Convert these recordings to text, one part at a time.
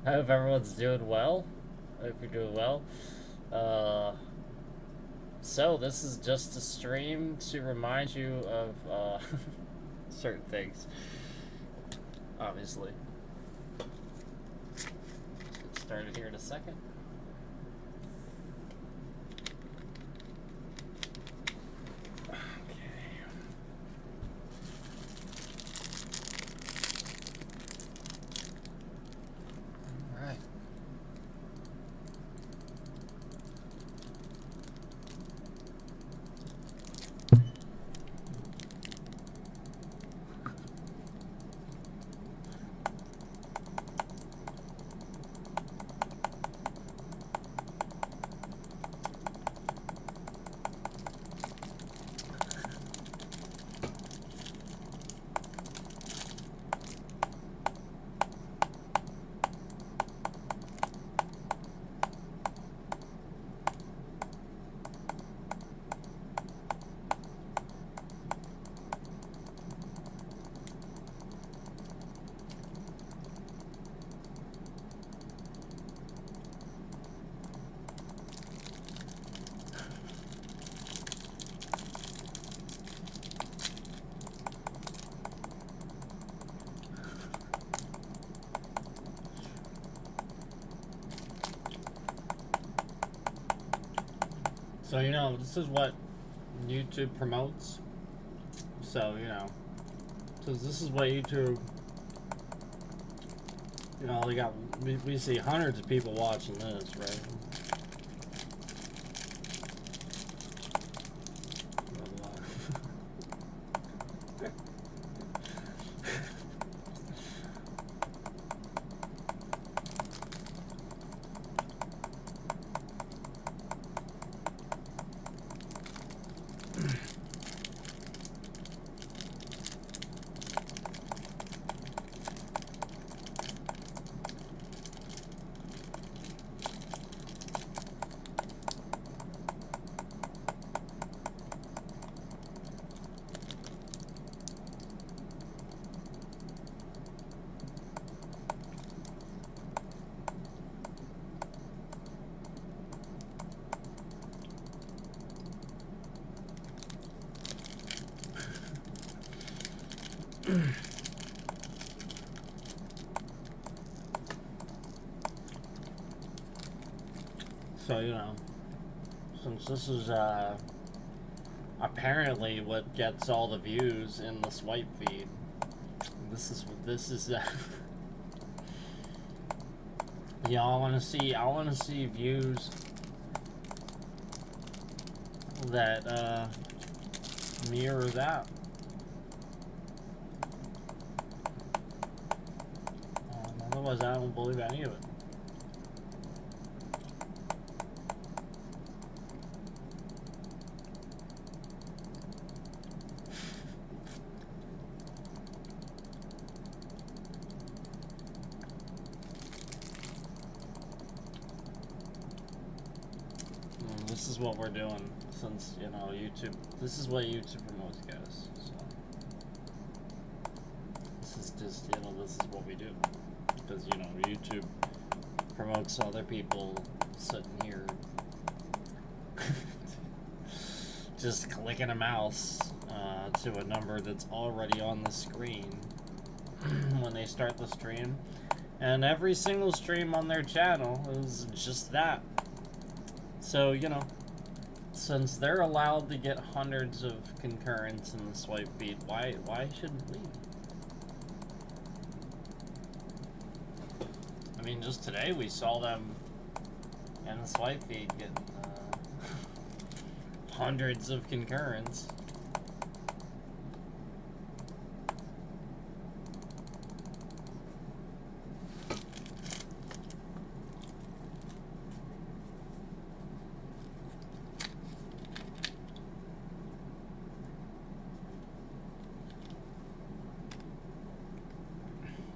I hope everyone's doing well. I hope you're doing well. Uh, so this is just a stream to remind you of certain things. Obviously, get started here in a second. All right. So this is what YouTube promotes. So so this is what YouTube. They got we see hundreds of people watching this, right? So since this is apparently what gets all the views in the swipe feed, this is. I want to see views that mirror that. Otherwise, I don't believe any of it. This is what we're doing since YouTube. This is what YouTube promotes, guys. So this is just this is what we do because YouTube promotes other people sitting here just clicking a mouse to a number that's already on the screen when they start the stream, and every single stream on their channel is just that. So since they're allowed to get hundreds of concurrents in the swipe feed, why shouldn't we? I mean, just today we saw them in the swipe feed getting hundreds of concurrents.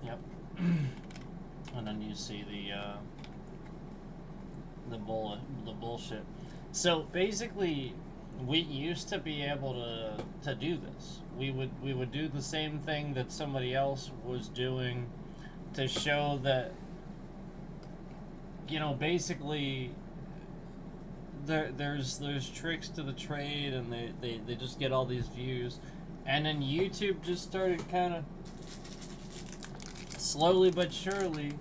Yep. And then you see the bullshit. So basically, we used to be able to do this. We would do the same thing that somebody else was doing to show that you know, basically, there's tricks to the trade, and they just get all these views. And then YouTube just started kind of slowly but surely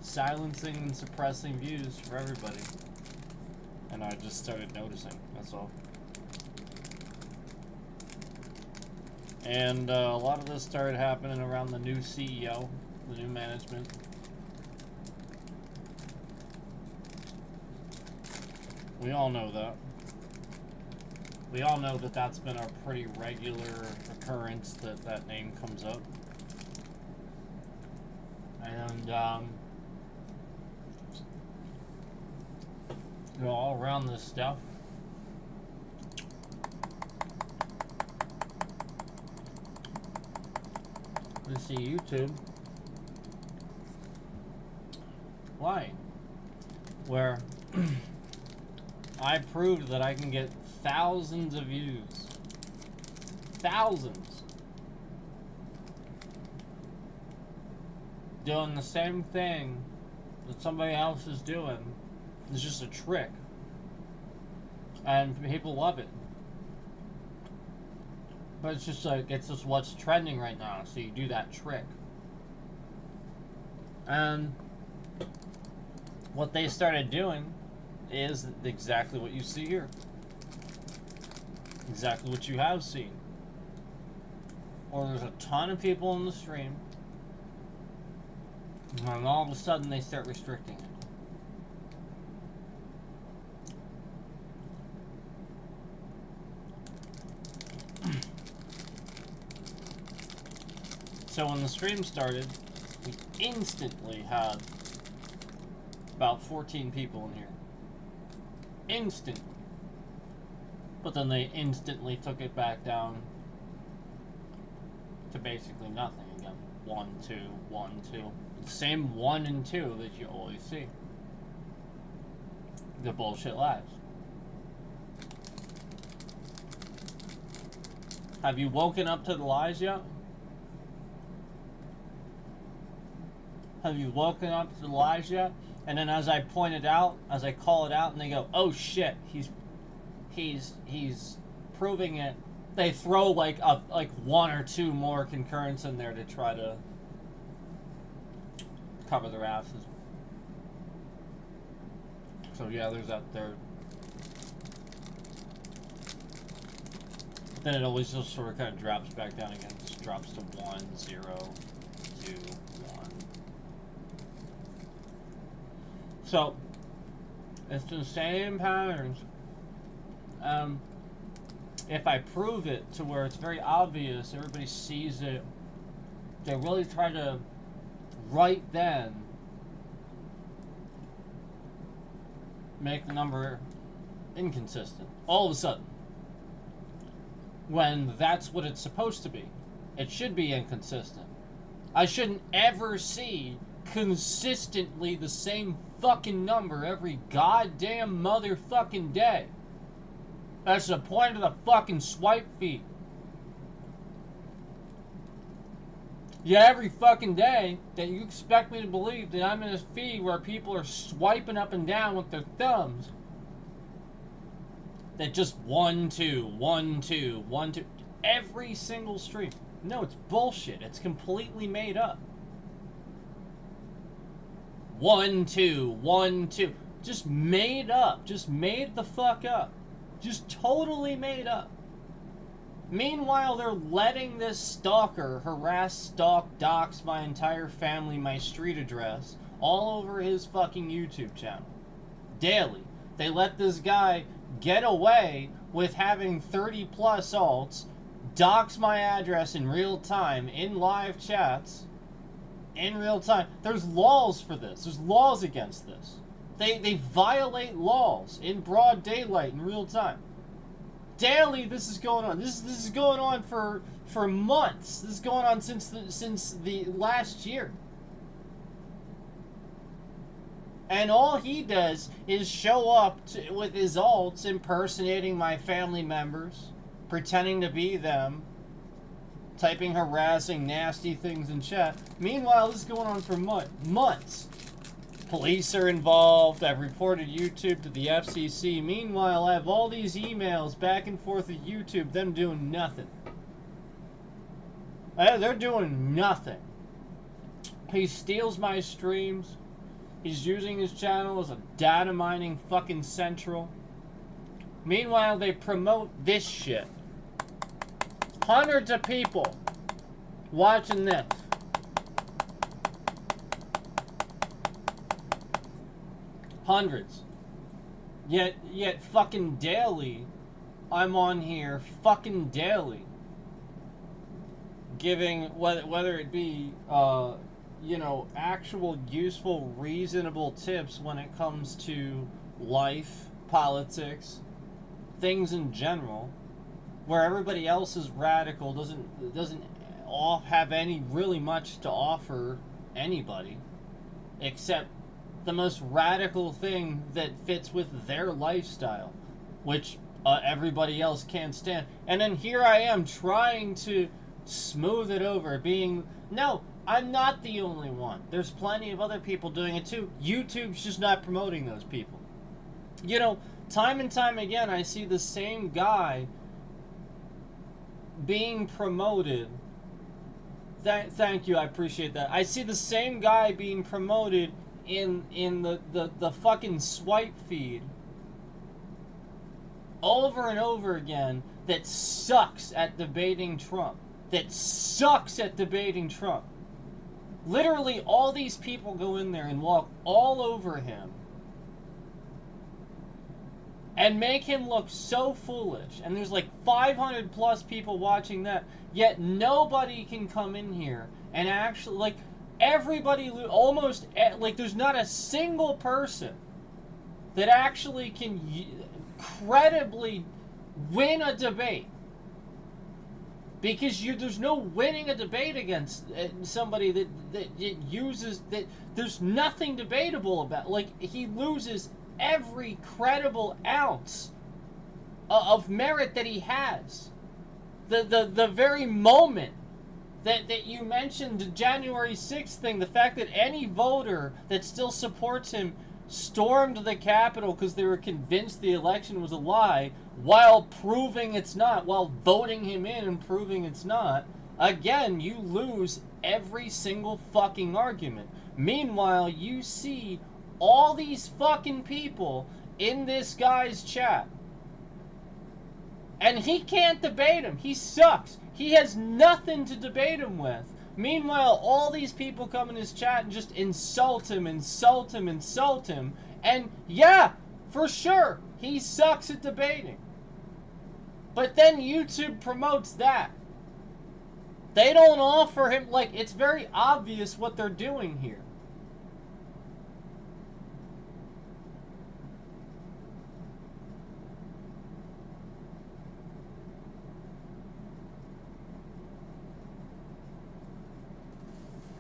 silencing and suppressing views for everybody. And I just started noticing, that's all. And a lot of this started happening around the new CEO, the new management. We all know that. We all know that that's been a pretty regular occurrence, that name comes up. And, you know, all around this stuff. We see YouTube. Why? Where I proved that I can get thousands of views. Thousands. Doing the same thing that somebody else is doing. It's just a trick. And people love it. But it's just like, it's just what's trending right now. So you do that trick. And what they started doing is exactly what you see here. Exactly what you have seen. Or there's a ton of people in the stream, and all of a sudden they start restricting it. So when the stream started, we instantly had about 14 people in here. Instantly. But then they instantly took it back down to basically nothing again. 1, 2, 1, 2. The same 1 and 2 that you always see. The bullshit lies. Have you woken up to the lies yet? Have you woken up to the lies yet? And then as I point it out, as I call it out, and they go, "Oh shit, he's proving it," they throw like 1 or 2 more concurrents in there to try to cover their asses. So yeah, there's that there. Then it always just sort of kind of drops back down again. It just drops to 1, 0, 2, 1. So it's the same patterns. If I prove it to where it's very obvious, everybody sees it, they really try to right then make the number inconsistent. All of a sudden. When that's what it's supposed to be. It should be inconsistent. I shouldn't ever see consistently the same fucking number every goddamn motherfucking day. That's the point of the fucking swipe feed. Yeah, every fucking day that you expect me to believe that I'm in a feed where people are swiping up and down with their thumbs. That just 1, 2, 1, 2, 1, 2. Every single stream. No, it's bullshit. It's completely made up. 1, 2, 1, 2. Just made up. Just made the fuck up. Just totally made up. Meanwhile, they're letting this stalker harass, stalk, dox my entire family, my street address, all over his fucking YouTube channel. Daily. They let this guy get away with having 30 plus alts, dox my address in real time, in live chats, in real time. There's laws for this. There's laws against this. They violate laws in broad daylight in real time. Daily, this is going on. This is going on for months. This is going on since the last year. And all he does is show up with his alts, impersonating my family members, pretending to be them, typing harassing, nasty things in chat. Meanwhile, this is going on for months. Police are involved. I've reported YouTube to the FCC. Meanwhile, I have all these emails back and forth with YouTube, them doing nothing. They're doing nothing. He steals my streams. He's using his channel as a data mining fucking central. Meanwhile, they promote this shit. Hundreds of people watching this. Hundreds. Yet fucking daily, I'm on here fucking daily. Giving, whether it be, actual useful, reasonable tips when it comes to life, politics, things in general, where everybody else is radical, doesn't have any really much to offer anybody, except the most radical thing that fits with their lifestyle, which everybody else can't stand. And then here I am trying to smooth it over, no, I'm not the only one. There's plenty of other people doing it too. YouTube's just not promoting those people. Time and time again, I see the same guy being promoted. Thank you, I appreciate that. I see the same guy being promoted in the fucking swipe feed over and over again that sucks at debating Trump. Literally, all these people go in there and walk all over him and make him look so foolish. And there's like 500 plus people watching that, yet nobody can come in here and actually, everybody, almost, there's not a single person that actually can credibly win a debate. Because there's no winning a debate against somebody that uses, that there's nothing debatable about. He loses every credible ounce of merit that he has. The very moment that you mentioned, the January 6th thing, the fact that any voter that still supports him stormed the Capitol because they were convinced the election was a lie, while proving it's not, while voting him in and proving it's not, again, you lose every single fucking argument. Meanwhile, you see all these fucking people in this guy's chat. And he can't debate him. He sucks. He has nothing to debate him with. Meanwhile, all these people come in his chat and just insult him. And yeah, for sure, he sucks at debating. But then YouTube promotes that. They don't offer him, it's very obvious what they're doing here.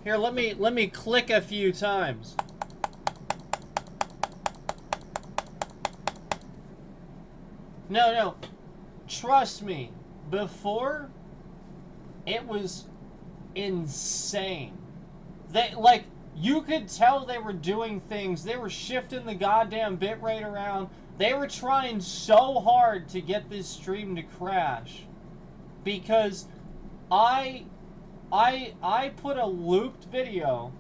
Here, let me click a few times. No. Trust me, before, it was insane. You could tell they were doing things. They were shifting the goddamn bitrate around. They were trying so hard to get this stream to crash. Because I put a looped video.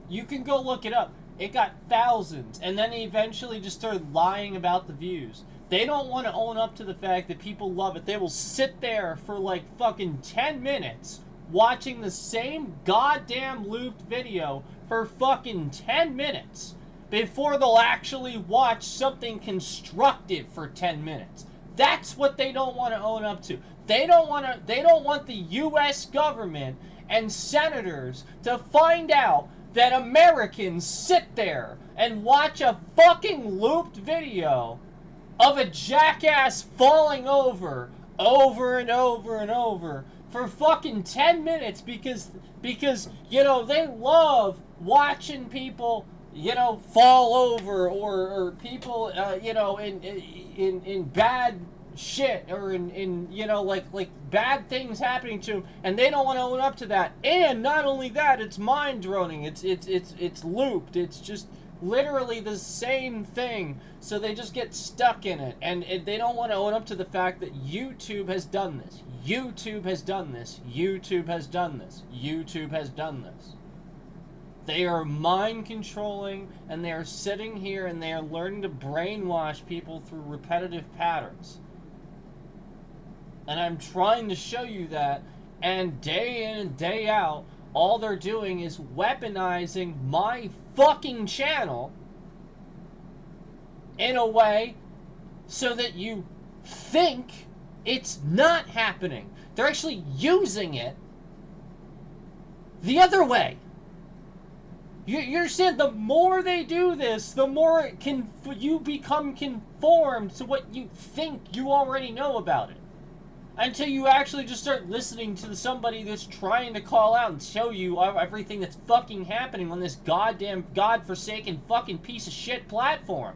You can go look it up. It got thousands. And then they eventually just started lying about the views. They don't want to own up to the fact that people love it. They will sit there for fucking 10 minutes watching the same goddamn looped video for fucking 10 minutes before they'll actually watch something constructive for 10 minutes. That's what they don't want to own up to. They don't want the US government and senators to find out that Americans sit there and watch a fucking looped video of a jackass falling over and over for fucking 10 minutes because they love watching people fall over or people in bad shit, or in you know, like bad things happening to them, and they don't want to own up to that. And not only that, it's mind droning. It's looped. It's just literally the same thing. So they just get stuck in it, and they don't want to own up to the fact that YouTube has done this. YouTube has done this. YouTube has done this. YouTube has done this. They are mind controlling, and they are sitting here and they are learning to brainwash people through repetitive patterns. And I'm trying to show you that, and day in and day out, all they're doing is weaponizing my fucking channel in a way so that you think it's not happening. They're actually using it the other way. You understand? The more they do this, the more you become conformed to what you think you already know about it. Until you actually just start listening to somebody that's trying to call out and show you everything that's fucking happening on this goddamn godforsaken fucking piece of shit platform.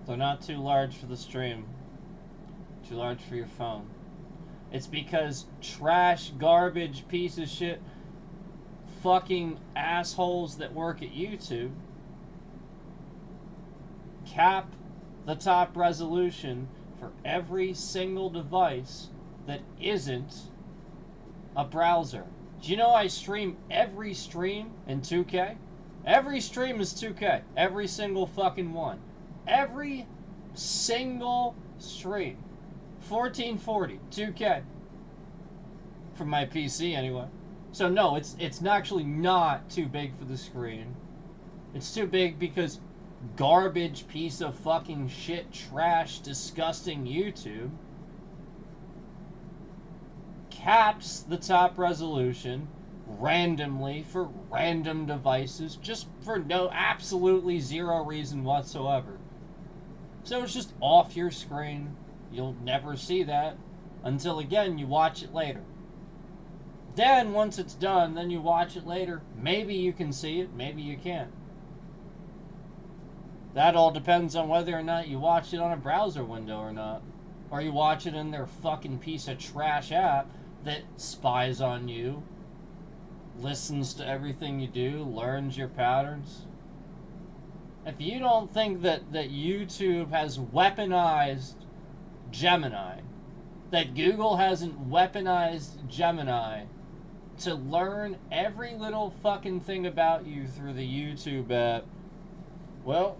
They're not too large for the stream. Too large for your phone. It's because trash, garbage, piece of shit, fucking assholes that work at YouTube cap the top resolution for every single device that isn't a browser. Do you know I stream every stream in 2K? Every stream is 2K. Every single fucking one. Every single stream. 1440, 2K. From my PC anyway. So no, it's actually not too big for the screen. It's too big because garbage piece of fucking shit, trash, disgusting YouTube caps the top resolution randomly for random devices just for absolutely zero reason whatsoever. So it's just off your screen. You'll never see that until, again, you watch it later. Then, once it's done, then you watch it later. Maybe you can see it, maybe you can't. That all depends on whether or not you watch it on a browser window or not. Or you watch it in their fucking piece of trash app that spies on you, listens to everything you do, learns your patterns. If you don't think that YouTube has weaponized Gemini, that Google hasn't weaponized Gemini to learn every little fucking thing about you through the YouTube app, well,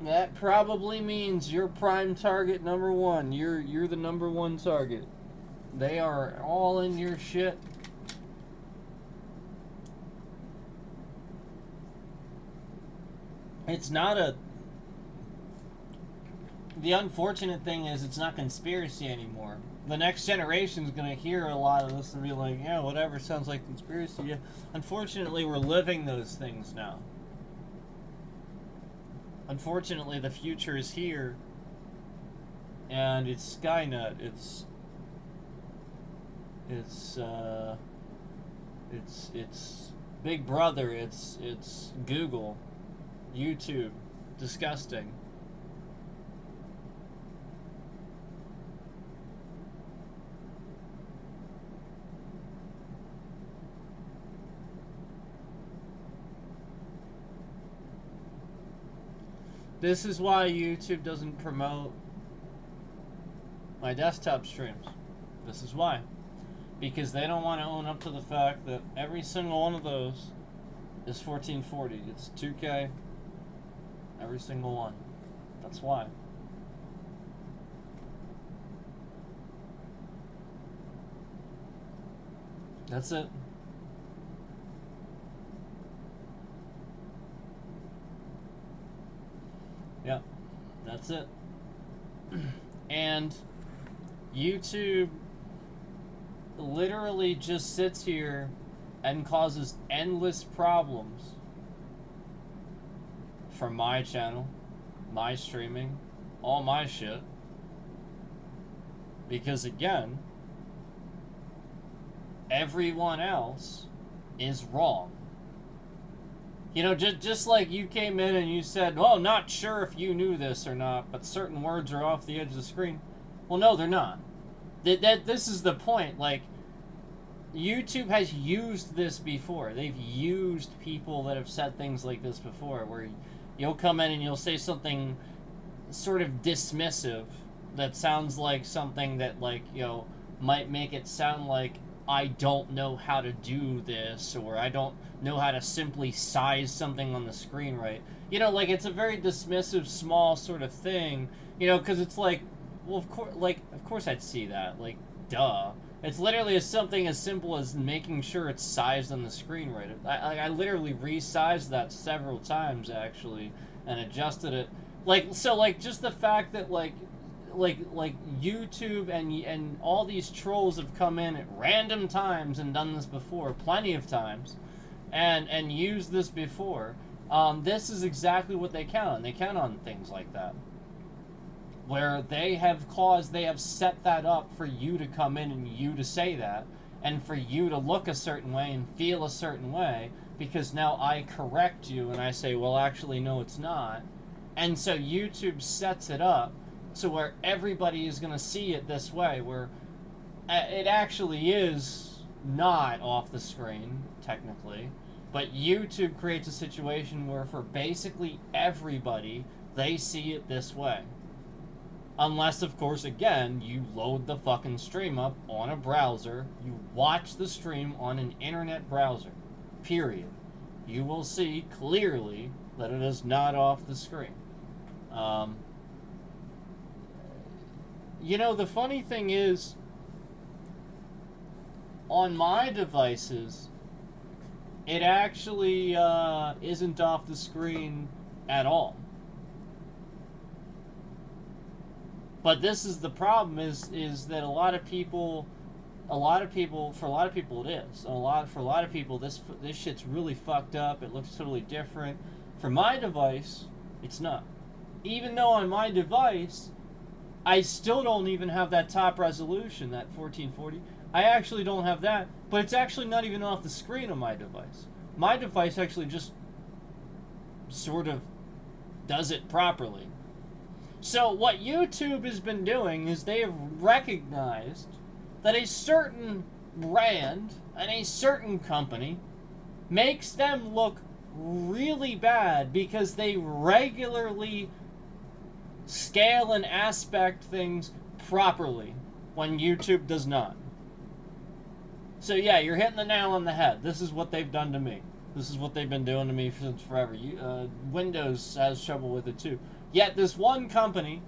that probably means you're prime target number one. You're the number one target. They are all in your shit. It's not a... The unfortunate thing is it's not conspiracy anymore. The next generation's going to hear a lot of this and be like, yeah, whatever, sounds like conspiracy. Yeah. Unfortunately, we're living those things now. Unfortunately, the future is here. And it's Skynet. It's Big Brother. It's Google. YouTube. Disgusting. This is why YouTube doesn't promote my desktop streams. This is why. Because they don't want to own up to the fact that every single one of those is 1440. It's 2K. Every single one. That's why. That's it. That's it. And YouTube literally just sits here and causes endless problems for my channel, my streaming, all my shit. Because again, everyone else is wrong. You know, just like you came in and you said, well, not sure if you knew this or not, but certain words are off the edge of the screen. Well, no, they're not. This is the point. Like, YouTube has used this before. They've used people that have said things like this before, where you'll come in and you'll say something sort of dismissive that sounds like something that, like, you know, might make it sound like I don't know how to do this, or I don't know how to simply size something on the screen right. You know, like, it's a very dismissive, small sort of thing, you know, because it's like, well, of course I'd see that, like, duh. It's literally something as simple as making sure it's sized on the screen right. I literally resized that several times, actually, and adjusted it. Like, so, like, just the fact that, like YouTube and all these trolls have come in at random times and done this before, plenty of times, and used this before. This is exactly what they count on. They count on things like that, where they have set that up for you to come in and you to say that, and for you to look a certain way and feel a certain way, because now I correct you and I say, well, actually, no, it's not. And so YouTube sets it up so where everybody is going to see it this way, where it actually is not off the screen, technically, but YouTube creates a situation where for basically everybody, they see it this way. Unless, of course, again, you load the fucking stream up on a browser, you watch the stream on an internet browser, period. You will see clearly that it is not off the screen. You know, the funny thing is, on my devices, it actually isn't off the screen at all. But this is the problem: is that for a lot of people it is. For a lot of people, this shit's really fucked up. It looks totally different. For my device, it's not. Even though on my device, I still don't even have that top resolution, that 1440. I actually don't have that, but it's actually not even off the screen on my device. My device actually just sort of does it properly. So what YouTube has been doing is they have recognized that a certain brand and a certain company makes them look really bad because they regularly scale and aspect things properly when YouTube does not. So yeah, you're hitting the nail on the head. This is what they've done to me. This is what they've been doing to me since forever. Windows has trouble with it too. Yet this one company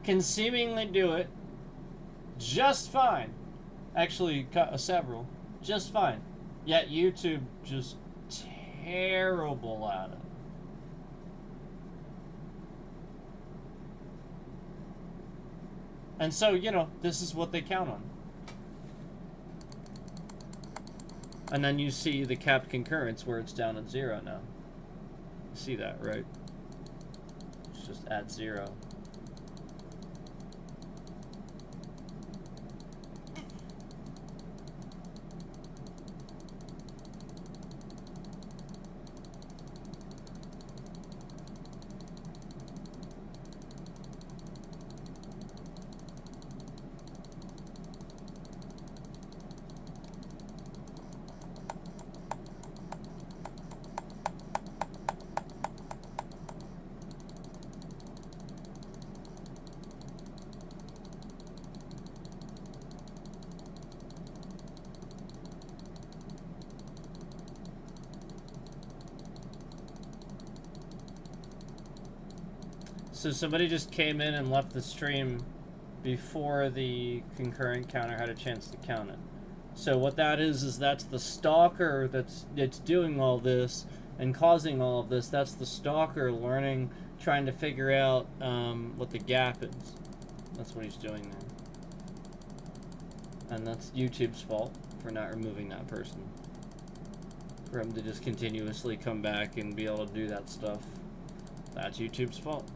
can seemingly do it just fine. Actually, several. Just fine. Yet YouTube just terrible at it. And so, you know, this is what they count on. And then you see the capped concurrence where it's down at 0 now. You see that, right? It's just at 0. So somebody just came in and left the stream before the concurrent counter had a chance to count it. So what that is that's the stalker that's doing all this and causing all of this. That's the stalker learning trying to figure out what the gap is. That's what he's doing there. And that's YouTube's fault for not removing that person. For him to just continuously come back and be able to do that stuff. That's YouTube's fault.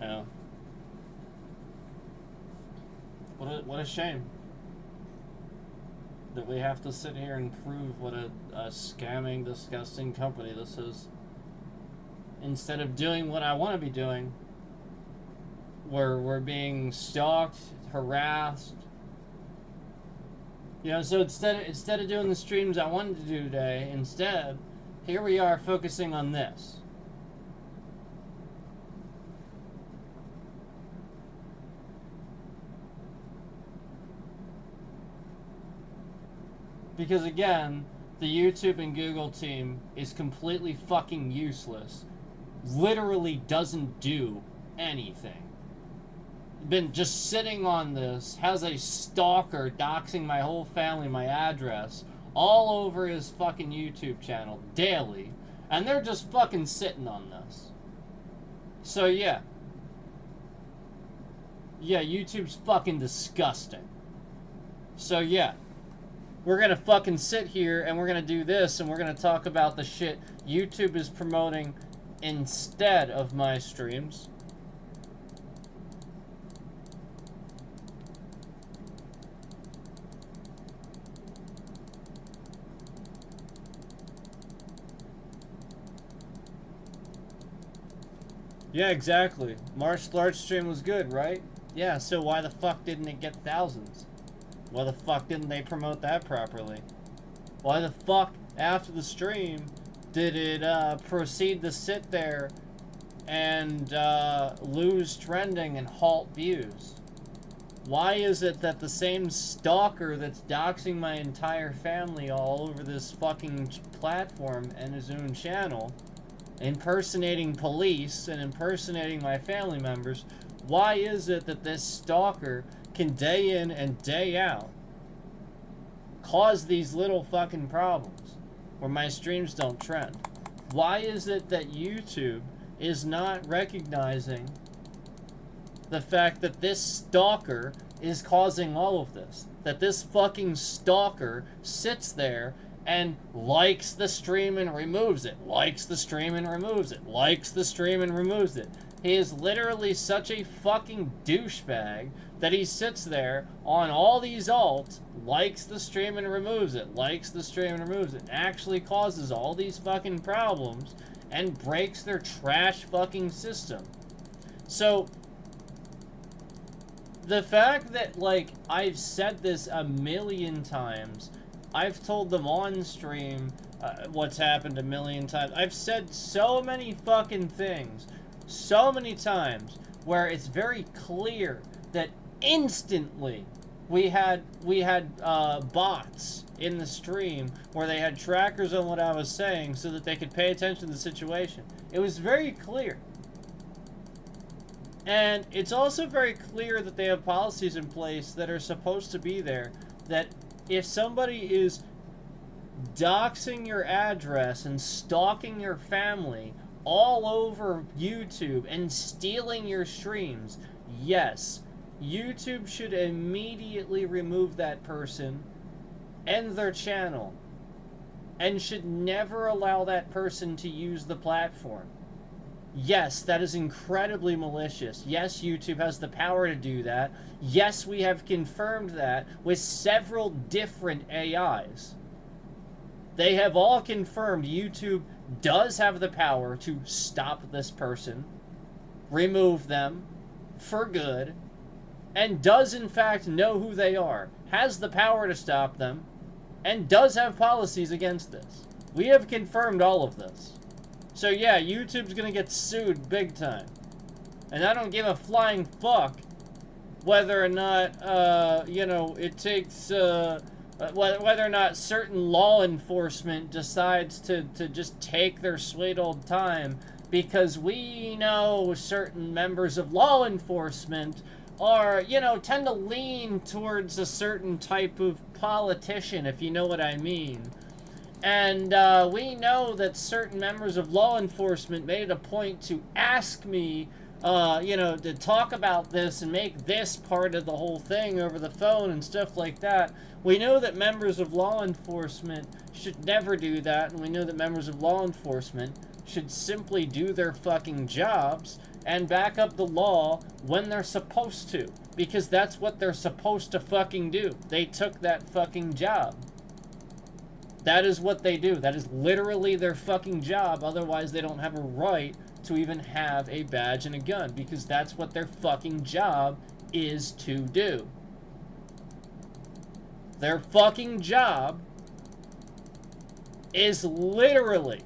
Yeah. What a shame that we have to sit here and prove what a scamming, disgusting company this is. Instead of doing what I want to be doing, we're being stalked, harassed. You know, so instead of doing the streams I wanted to do today, instead, here we are focusing on this. Because again, the YouTube and Google team is completely fucking useless. Literally doesn't do anything. Been just sitting on this, has a stalker doxing my whole family, my address, all over his fucking YouTube channel daily, and they're just fucking sitting on this. So yeah. Yeah, YouTube's fucking disgusting. So yeah. We're gonna fucking sit here and we're gonna do this and we're gonna talk about the shit YouTube is promoting instead of my streams. Yeah, exactly. March large stream was good, right? Yeah, so why the fuck didn't it get thousands? Why the fuck didn't they promote that properly? Why the fuck, after the stream, did it proceed to sit there and lose trending and halt views? Why is it that the same stalker that's doxing my entire family all over this fucking platform and his own channel, impersonating police and impersonating my family members, why is it that this stalker can day in and day out cause these little fucking problems where my streams don't trend? Why is it that YouTube is not recognizing the fact that this stalker is causing all of this? That this fucking stalker sits there and likes the stream and removes it, likes the stream and removes it, likes the stream and removes it. He is literally such a fucking douchebag that he sits there on all these alts, likes the stream and removes it, likes the stream and removes it, actually causes all these fucking problems and breaks their trash fucking system. So, the fact that, like, I've said this a million times, I've told them on stream what's happened a million times, I've said so many fucking things, so many times, where it's very clear that instantly we had bots in the stream where they had trackers on what I was saying so that they could pay attention to the situation. It was very clear. And it's also very clear that they have policies in place that are supposed to be there, that if somebody is doxing your address and stalking your family all over YouTube and stealing your streams, yes, YouTube should immediately remove that person, end their channel, and should never allow that person to use the platform. Yes, that is incredibly malicious. Yes, YouTube has the power to do that. Yes, we have confirmed that with several different AIs. They have all confirmed YouTube does have the power to stop this person, remove them for good, and does in fact know who they are, has the power to stop them, and does have policies against this. We have confirmed all of this. So yeah, YouTube's gonna get sued big time. And I don't give a flying fuck whether or not, you know, it takes, whether or not certain law enforcement decides to just take their sweet old time, because we know certain members of law enforcement are, you know, tend to lean towards a certain type of politician, if you know what I mean. And we know that certain members of law enforcement made it a point to ask me, you know, to talk about this and make this part of the whole thing over the phone and stuff like that. We know that members of law enforcement should never do that, and we know that members of law enforcement should simply do their fucking jobs and back up the law when they're supposed to, because that's what they're supposed to fucking do. They took that fucking job. That is what they do. That is literally their fucking job. Otherwise, they don't have a right to even have a badge and a gun, because that's what their fucking job is to do. Their fucking job is literally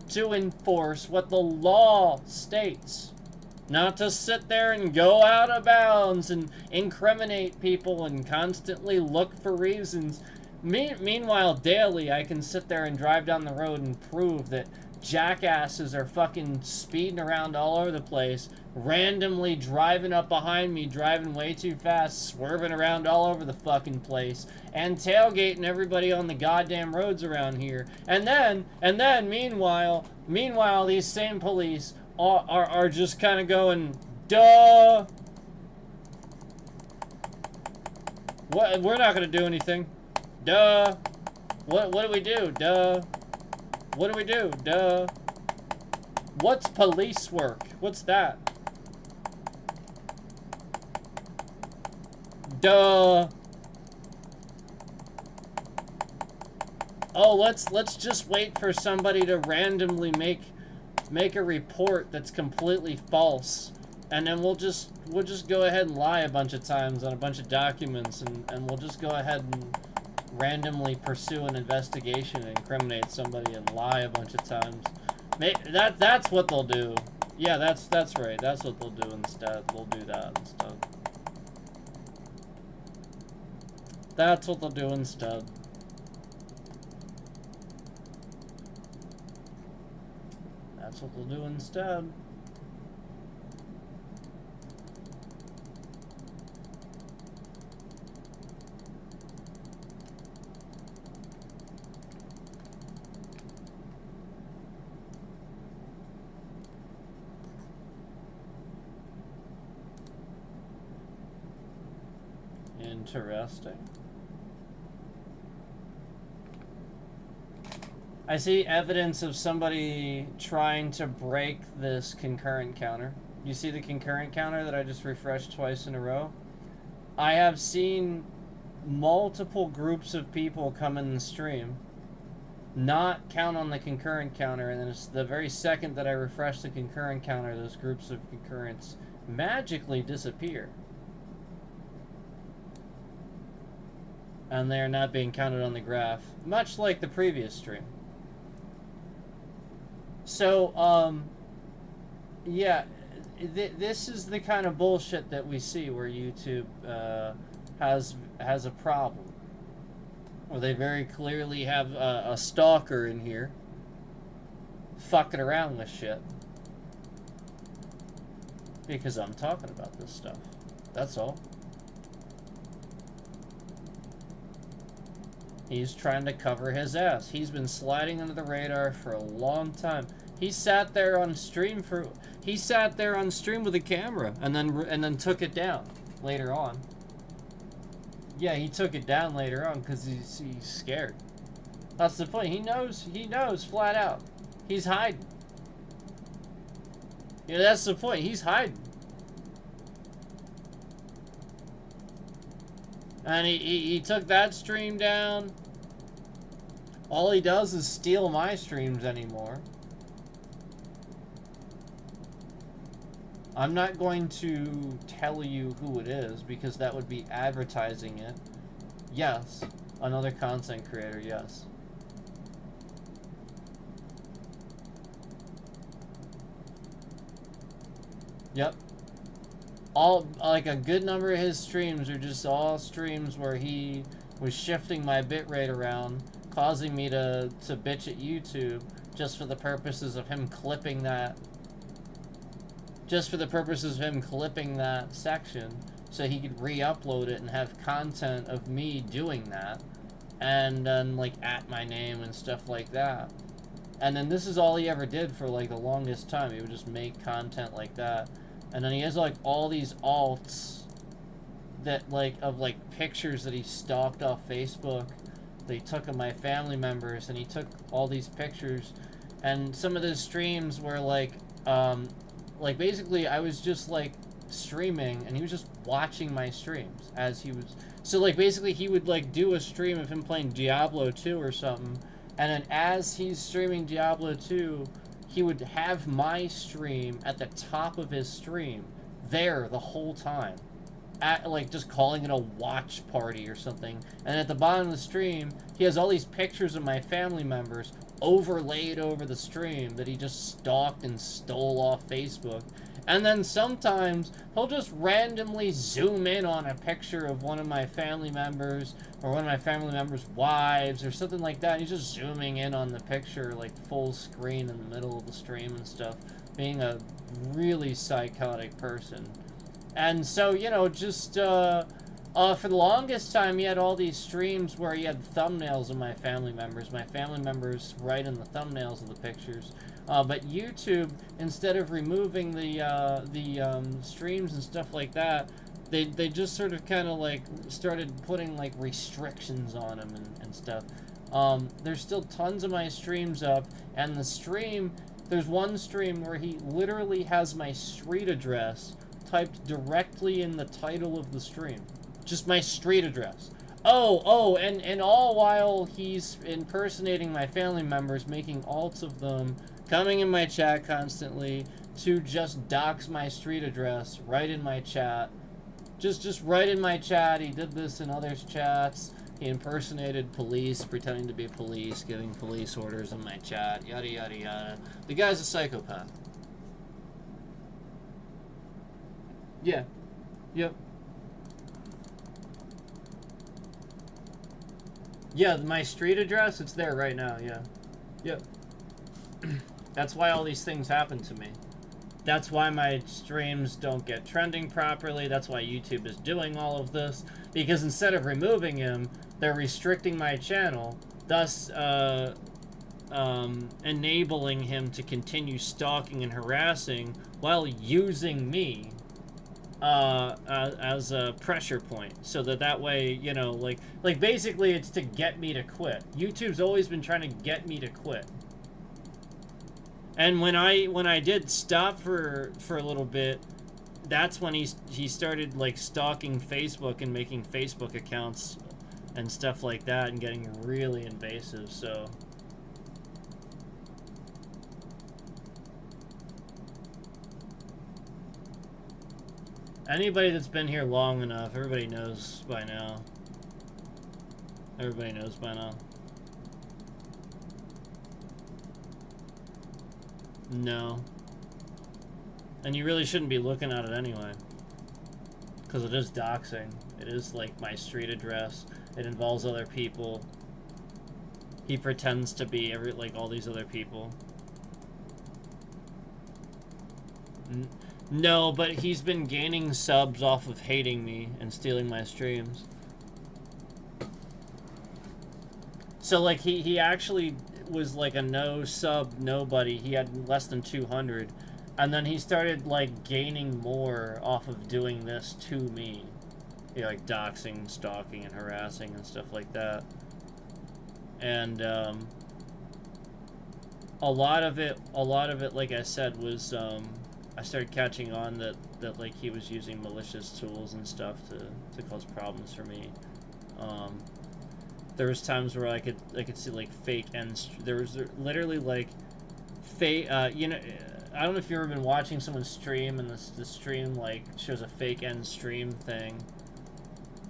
to enforce what the law states. Not to sit there and go out of bounds and incriminate people and constantly look for reasons. Meanwhile, daily, I can sit there and drive down the road and prove that jackasses are fucking speeding around all over the place, randomly driving up behind me, driving way too fast, swerving around all over the fucking place, and tailgating everybody on the goddamn roads around here. And then, meanwhile, these same police are just kind of going, duh. What? We're not gonna do anything. Duh. What do we do? Duh. What do we do? Duh. What's police work? What's that? Duh. Oh, let's just wait for somebody to randomly make a report that's completely false, and then we'll just go ahead and lie a bunch of times on a bunch of documents, and we'll just go ahead and randomly pursue an investigation and incriminate somebody and lie a bunch of times. That's what they'll do. Yeah, that's right. That's what they'll do instead. They'll do that instead. That's what they'll do instead. That's what they'll do instead. Interesting. I see evidence of somebody trying to break this concurrent counter. You see the concurrent counter that I just refreshed twice in a row? I have seen multiple groups of people come in the stream, not count on the concurrent counter, and then it's the very second that I refresh the concurrent counter, those groups of concurrents magically disappear. And they are not being counted on the graph, much like the previous stream. So, yeah, this is the kind of bullshit that we see where YouTube has a problem. Well, they very clearly have a stalker in here fucking around with shit. Because I'm talking about this stuff. That's all. He's trying to cover his ass. He's been sliding under the radar for a long time. He sat there on stream with a camera and then took it down later on. Yeah, he took it down later on because he's scared. That's the point. He knows flat out. He's hiding. Yeah, that's the point. He's hiding. And he took that stream down. All he does is steal my streams anymore. I'm not going to tell you who it is because that would be advertising it. Yes, another content creator, yes. Yep. All, like, a good number of his streams are just all streams where he was shifting my bitrate around, causing me to bitch at YouTube just for the purposes of him clipping that. Just for the purposes of him clipping that section so he could re-upload it and have content of me doing that. And then, like, at my name and stuff like that. And then this is all he ever did for, like, the longest time. He would just make content like that. And then he has, like, all these alts that, like, of, like, pictures that he stalked off Facebook that he took of my family members. And he took all these pictures. And some of those streams were, like, basically I was just, like, streaming, and he was just watching my streams as he was. So, like, basically he would, like, do a stream of him playing Diablo 2 or something, and then as he's streaming Diablo 2, he would have my stream at the top of his stream there the whole time, at, like, just calling it a watch party or something. And at the bottom of the stream, he has all these pictures of my family members overlaid over the stream that he just stalked and stole off Facebook. And then sometimes he'll just randomly zoom in on a picture of one of my family members or one of my family members' wives or something like that. He's just zooming in on the picture, like, full screen in the middle of the stream and stuff, being a really psychotic person. And so, you know, just for the longest time, he had all these streams where he had thumbnails of my family members right in the thumbnails of the pictures. But YouTube, instead of removing the streams and stuff like that, they just sort of kind of, like, started putting, like, restrictions on him and stuff. There's still tons of my streams up, and there's one stream where he literally has my street address typed directly in the title of the stream. Just my street address. And all while he's impersonating my family members, making alts of them, coming in my chat constantly to just dox my street address right in my chat. Just right in my chat. He did this in others' chats. He impersonated police, pretending to be police, giving police orders in my chat, yada yada yada. The guy's a psychopath. Yeah. Yep. Yeah, my street address, it's there right now, yeah. Yep. That's why all these things happen to me. That's why my streams don't get trending properly. That's why YouTube is doing all of this. Because instead of removing him, they're restricting my channel, thus enabling him to continue stalking and harassing while using me as a pressure point, so that way, you know, like basically it's to get me to quit. YouTube's always been trying to get me to quit. And when I did stop for a little bit, that's when he started, like, stalking Facebook and making Facebook accounts and stuff like that and getting really invasive. So anybody that's been here long enough, everybody knows by now. Everybody knows by now. No. And you really shouldn't be looking at it anyway. Because it is doxing. It is, like, my street address. It involves other people. He pretends to be like all these other people. No, but he's been gaining subs off of hating me and stealing my streams. So, like, he actually was, like, a no-sub nobody. He had less than 200. And then he started, like, gaining more off of doing this to me. You know, like, doxing, stalking, and harassing and stuff like that. And, a lot of it, like I said, was, I started catching on that like, he was using malicious tools and stuff to cause problems for me. There was times where I could see, like, fake ends. There was literally, like, fake, you know, I don't know if you've ever been watching someone stream and the stream, like, shows a fake end stream thing.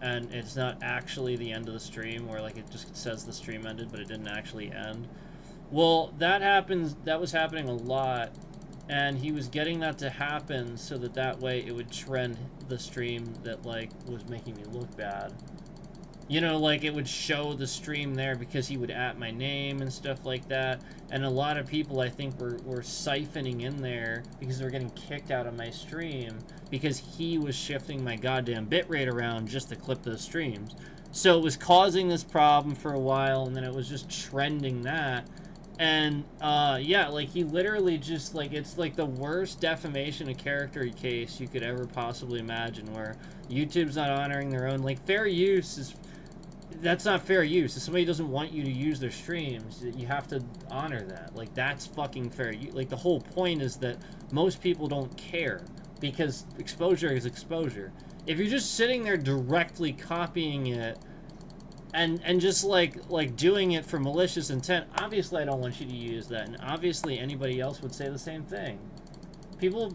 And it's not actually the end of the stream, where, like, it just says the stream ended, but it didn't actually end. Well, that was happening a lot And he was getting that to happen so that way it would trend the stream that, like, was making me look bad. You know, like, it would show the stream there because he would at my name and stuff like that. And a lot of people, I think, were siphoning in there because they were getting kicked out of my stream because he was shifting my goddamn bitrate around just to clip those streams. So it was causing this problem for a while, and then it was just trending that. And, yeah, like, he literally just, like, it's, like, the worst defamation of character case you could ever possibly imagine, where YouTube's not honoring their own, like, fair use is... That's not fair use. If somebody doesn't want you to use their streams, you have to honor that. Like, that's fucking fair. Like, the whole point is that most people don't care, because exposure is exposure. If you're just sitting there directly copying it, and just, like doing it for malicious intent, obviously I don't want you to use that, and obviously anybody else would say the same thing. People have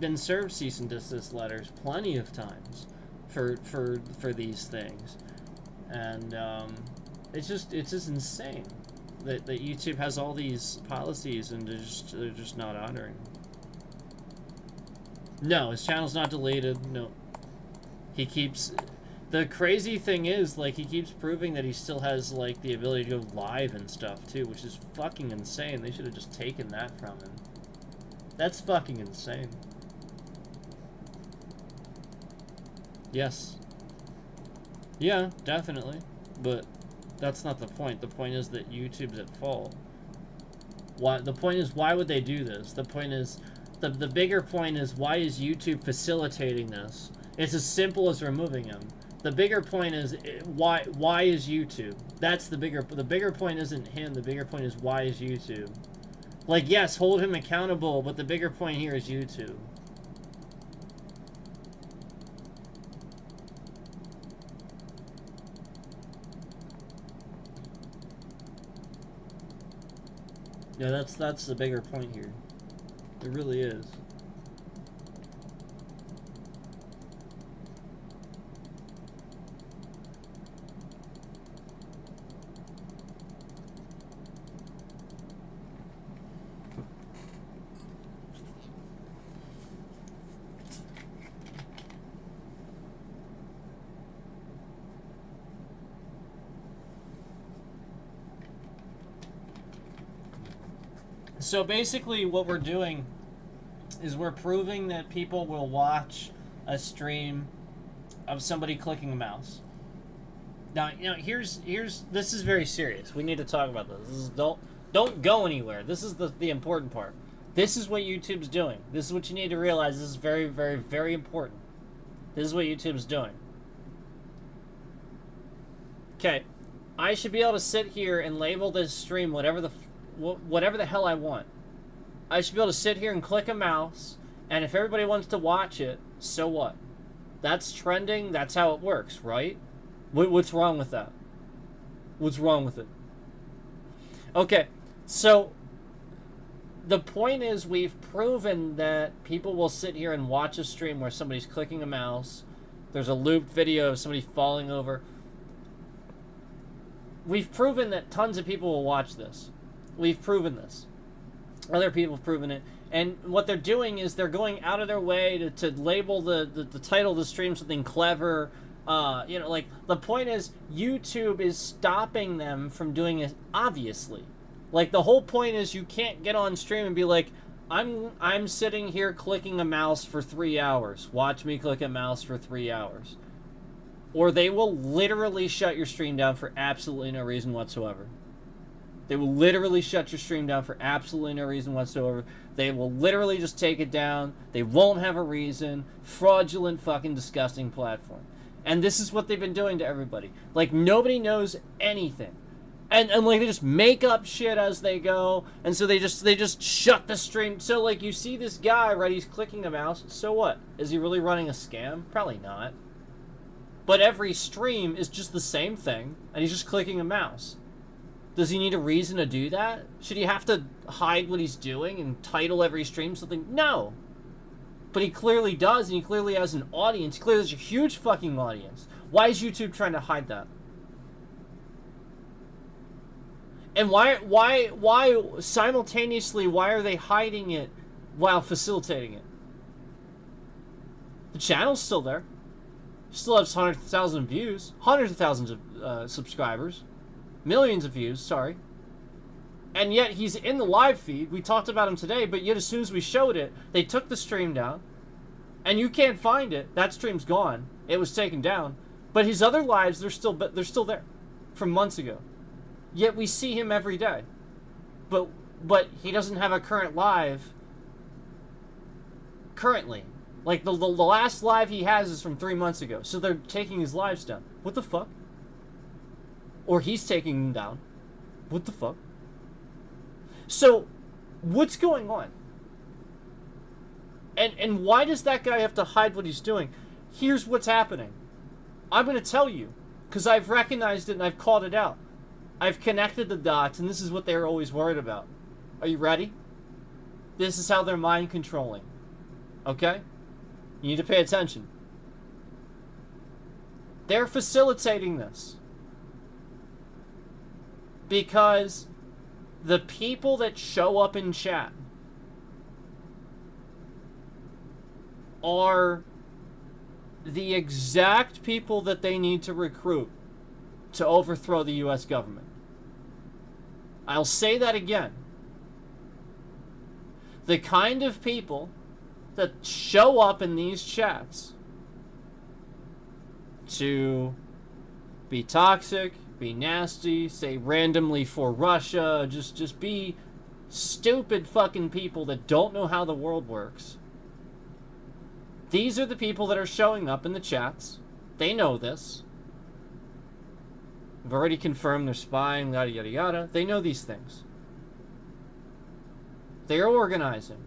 been served cease and desist letters plenty of times for these things. And it's just insane that YouTube has all these policies and they're just not honoring them. No, his channel's not deleted. No, he keeps. The crazy thing is, like, he keeps proving that he still has, like, the ability to go live and stuff too, which is fucking insane. They should have just taken that from him. That's fucking insane. Yes. Yeah, definitely. But that's not the point. The point is that YouTube's at fault. The point is, why would they do this? The point is, the bigger point is, why is YouTube facilitating this? It's as simple as removing him. The bigger point is, why is YouTube? That's the bigger point isn't him. The bigger point is, why is YouTube? Like, yes, hold him accountable, but the bigger point here is YouTube. Yeah, that's the bigger point here. It really is. So basically what we're doing is we're proving that people will watch a stream of somebody clicking a mouse. Now, you know, here's this is very serious. We need to talk about this. This is, don't go anywhere. This is the important part. This is what YouTube's doing. This is what you need to realize. This is very, very, very important. This is what YouTube's doing. Okay, I should be able to sit here and label this stream whatever the hell I want. I should be able to sit here and click a mouse, and if everybody wants to watch it, so what? That's trending, that's how it works, right? What's wrong with that? What's wrong with it? Okay, so the point is, we've proven that people will sit here and watch a stream where somebody's clicking a mouse, there's a looped video of somebody falling over. We've proven that tons of people will watch this. We've proven this. Other people have proven it. And what they're doing is they're going out of their way to label the title of the stream something clever. You know, like, the point is, YouTube is stopping them from doing it, obviously. Like, the whole point is, you can't get on stream and be like, I'm sitting here clicking a mouse for 3 hours. Watch me click a mouse for 3 hours. Or they will literally shut your stream down for absolutely no reason whatsoever. They will literally shut your stream down for absolutely no reason whatsoever. They will literally just take it down. They won't have a reason. Fraudulent, fucking disgusting platform. And this is what they've been doing to everybody. Like, nobody knows anything. And like, they just make up shit as they go. And so they just shut the stream. So, like, you see this guy, right, he's clicking a mouse. So what? Is he really running a scam? Probably not. But every stream is just the same thing. And he's just clicking a mouse. Does he need a reason to do that? Should he have to hide what he's doing and title every stream something? No. But he clearly does, and he clearly has an audience. He clearly has a huge fucking audience. Why is YouTube trying to hide that? And why simultaneously, why are they hiding it while facilitating it. The channel's still there. Still has hundreds of thousands of views. Hundreds of thousands of subscribers. Millions of views, sorry. And yet he's in the live feed. We talked about him today, but yet as soon as we showed it, they took the stream down. And you can't find it. That stream's gone. It was taken down. But his other lives, they're still there from months ago. Yet we see him every day. But he doesn't have a current live currently. Like, the last live he has is from 3 months ago. So they're taking his lives down. What the fuck? Or he's taking them down. What the fuck? So, what's going on? And why does that guy have to hide what he's doing? Here's what's happening. I'm going to tell you. Because I've recognized it and I've called it out. I've connected the dots, and this is what they're always worried about. Are you ready? This is how they're mind controlling. Okay? You need to pay attention. They're facilitating this because the people that show up in chat are the exact people that they need to recruit to overthrow the U.S. government. I'll say that again. The kind of people that show up in these chats to be toxic, be nasty, say randomly for Russia, just be stupid fucking people that don't know how the world works. These are the people that are showing up in the chats. They know this. I've already confirmed they're spying, yada yada yada. They know these things. They're organizing.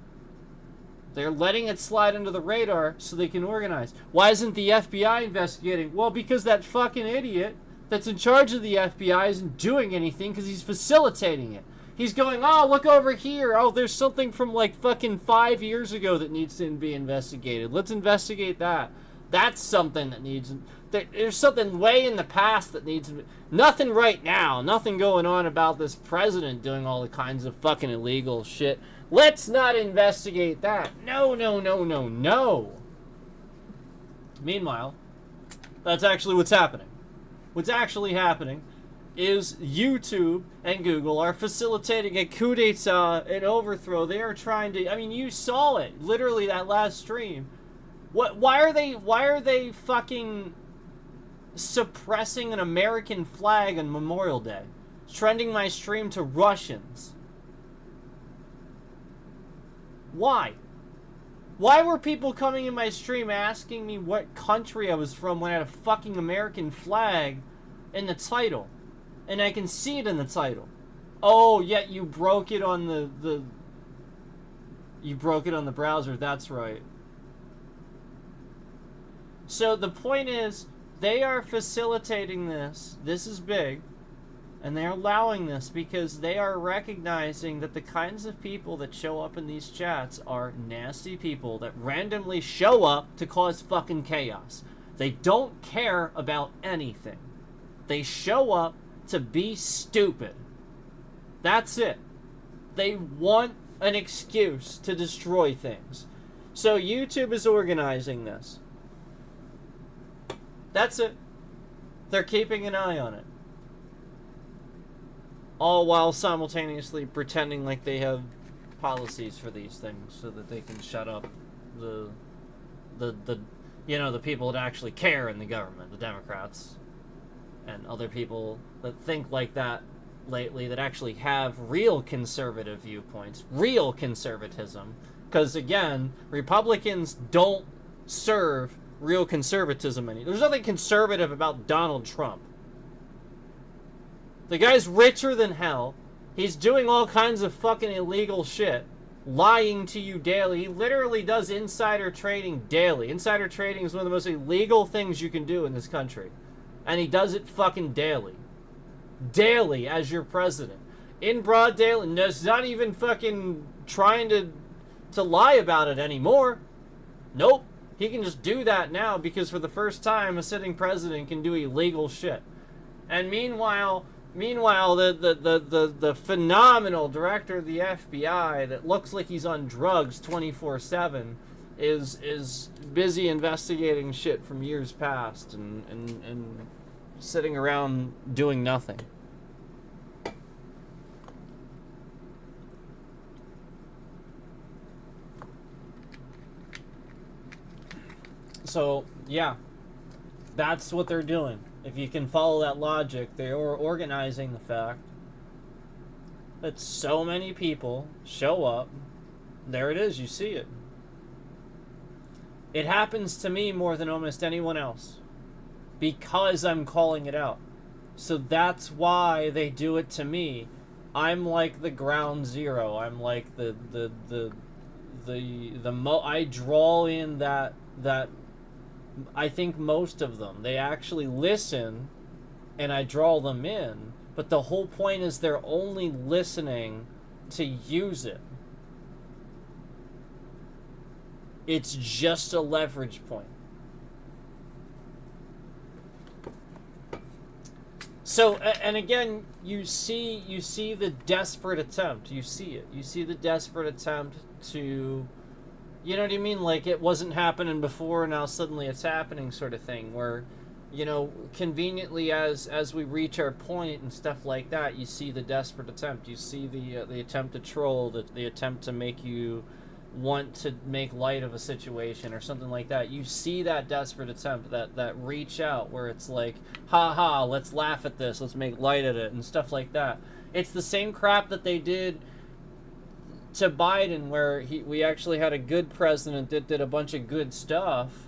They're letting it slide under the radar so they can organize. Why isn't the FBI investigating? Well, because that fucking idiot that's in charge of the FBI isn't doing anything because he's facilitating it. He's going, oh, look over here. Oh, there's something from like fucking 5 years ago that needs to be investigated. Let's investigate that. That's something that needs... There's something way in the past that needs... Nothing right now. Nothing going on about this president doing all the kinds of fucking illegal shit. Let's not investigate that. No, no, no, no, no. Meanwhile, that's actually what's happening. What's actually happening is YouTube and Google are facilitating a coup d'etat, an overthrow. They are trying to... I mean, you saw it. Literally, that last stream. Why are they fucking suppressing an American flag on Memorial Day? Trending my stream to Russians. Why? Why were people coming in my stream asking me what country I was from when I had a fucking American flag in the title? And I can see it in the title. Oh, yet you broke it on you broke it on the browser, that's right. So the point is, they are facilitating this. This is big. And they're allowing this because they are recognizing that the kinds of people that show up in these chats are nasty people that randomly show up to cause fucking chaos. They don't care about anything. They show up to be stupid. That's it. They want an excuse to destroy things. So YouTube is organizing this. That's it. They're keeping an eye on it. All while simultaneously pretending like they have policies for these things so that they can shut up the people that actually care in the government, the Democrats, and other people that think like that lately that actually have real conservative viewpoints, real conservatism. Because again, Republicans don't serve real conservatism There's nothing conservative about Donald Trump. The guy's richer than hell. He's doing all kinds of fucking illegal shit. Lying to you daily. He literally does insider trading daily. Insider trading is one of the most illegal things you can do in this country. And he does it fucking daily. Daily as your president. In broad daylight. And it's not even fucking trying to lie about it anymore. Nope. He can just do that now because for the first time a sitting president can do illegal shit. And meanwhile... Meanwhile, the phenomenal director of the FBI that looks like he's on drugs 24/7 is busy investigating shit from years past and sitting around doing nothing. So, yeah, that's what they're doing. If you can follow that logic, they are organizing the fact that so many people show up. There it is, you see it. It happens to me more than almost anyone else because I'm calling it out. So that's why they do it to me. I'm like the ground zero. I'm like I draw in that I think most of them, they actually listen and I draw them in, but the whole point is they're only listening to use it. It's just a leverage point. So, and again, you see the desperate attempt. You see it. You see the desperate attempt to, you know what I mean? Like, it wasn't happening before, now suddenly it's happening sort of thing, where, you know, conveniently as we reach our point and stuff like that, you see the desperate attempt. You see the attempt to troll, the attempt to make you want to make light of a situation or something like that. You see that desperate attempt, that reach out where it's like, ha ha, let's laugh at this, let's make light of it and stuff like that. It's the same crap that they did to Biden, where we actually had a good president that did a bunch of good stuff,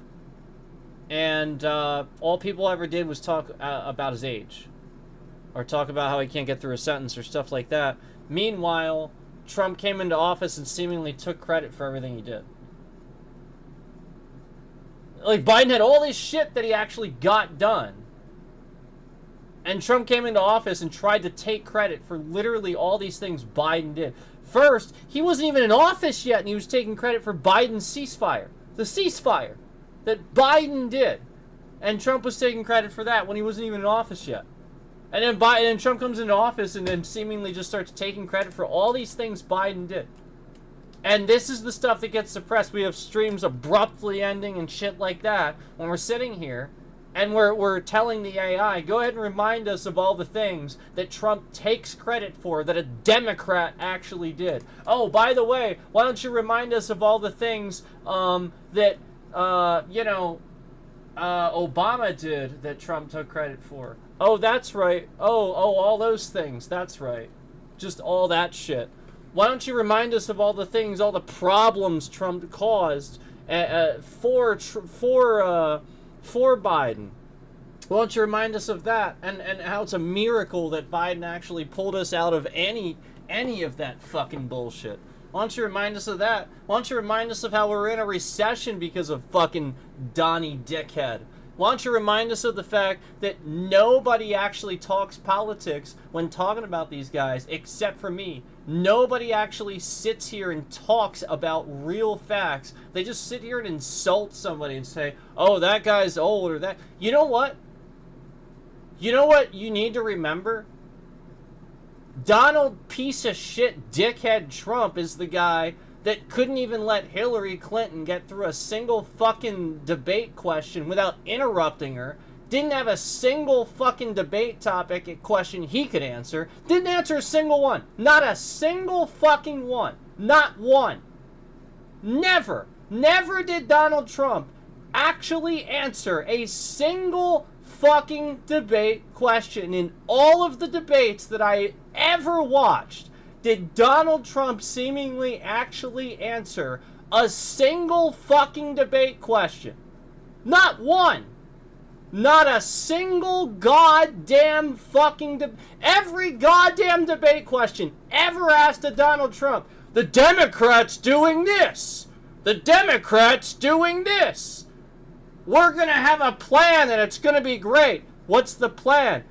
and all people ever did was talk about his age, or talk about how he can't get through a sentence or stuff like that. Meanwhile, Trump came into office and seemingly took credit for everything he did. Like, Biden had all this shit that he actually got done, and Trump came into office and tried to take credit for literally all these things Biden did. First, he wasn't even in office yet, and he was taking credit for Biden's ceasefire. The ceasefire that Biden did. And Trump was taking credit for that when he wasn't even in office yet. And then Trump comes into office and then seemingly just starts taking credit for all these things Biden did. And this is the stuff that gets suppressed. We have streams abruptly ending and shit like that when we're sitting here and we're telling the AI, go ahead and remind us of all the things that Trump takes credit for that a Democrat actually did. Oh, by the way, why don't you remind us of all the things that, Obama did that Trump took credit for? Oh, that's right. Oh, all those things. That's right. Just all that shit. Why don't you remind us of all the things, all the problems Trump caused for Biden? Why don't you remind us of that and how it's a miracle that Biden actually pulled us out of any of that fucking bullshit? Why don't you remind us of that? Why don't you remind us of how we're in a recession because of fucking Donnie Dickhead? Why don't you remind us of the fact that nobody actually talks politics when talking about these guys except for me? Nobody actually sits here and talks about real facts. They just sit here and insult somebody and say, oh, that guy's old or that. You know what? You know what you need to remember? Donald piece of shit dickhead Trump is the guy that couldn't even let Hillary Clinton get through a single fucking debate question without interrupting her. Didn't have a single fucking debate topic question he could answer. Didn't answer a single one. Not a single fucking one. Not one. Never did Donald Trump actually answer a single fucking debate question in all of the debates that I ever watched. Did Donald Trump seemingly actually answer a single fucking debate question? Not one. Not a single goddamn fucking every goddamn debate question ever asked to Donald Trump. The Democrats doing this. The Democrats doing this. We're going to have a plan and it's going to be great. What's the plan?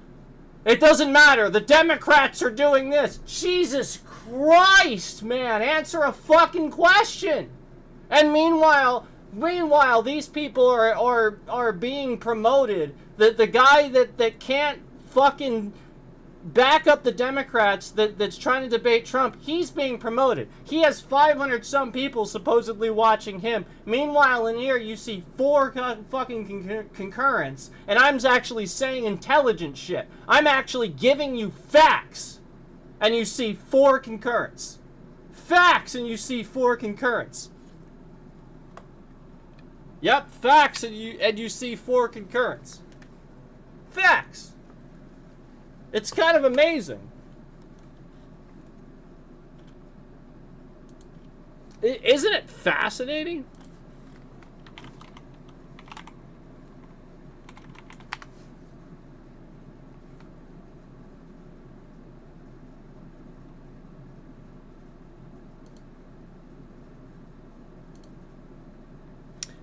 It doesn't matter. The Democrats are doing this. Jesus Christ, man. Answer a fucking question. And meanwhile, these people are being promoted. The guy that can't fucking back up the Democrats that's trying to debate Trump. He's being promoted. He has 500 some people supposedly watching him. Meanwhile, in here you see 4 fucking concurrents, and I'm actually saying intelligent shit. I'm actually giving you facts, and you see 4 concurrents. Facts, and you see 4 concurrents. Yep, facts, and you see 4 concurrents. Facts. It's kind of amazing. Isn't it fascinating?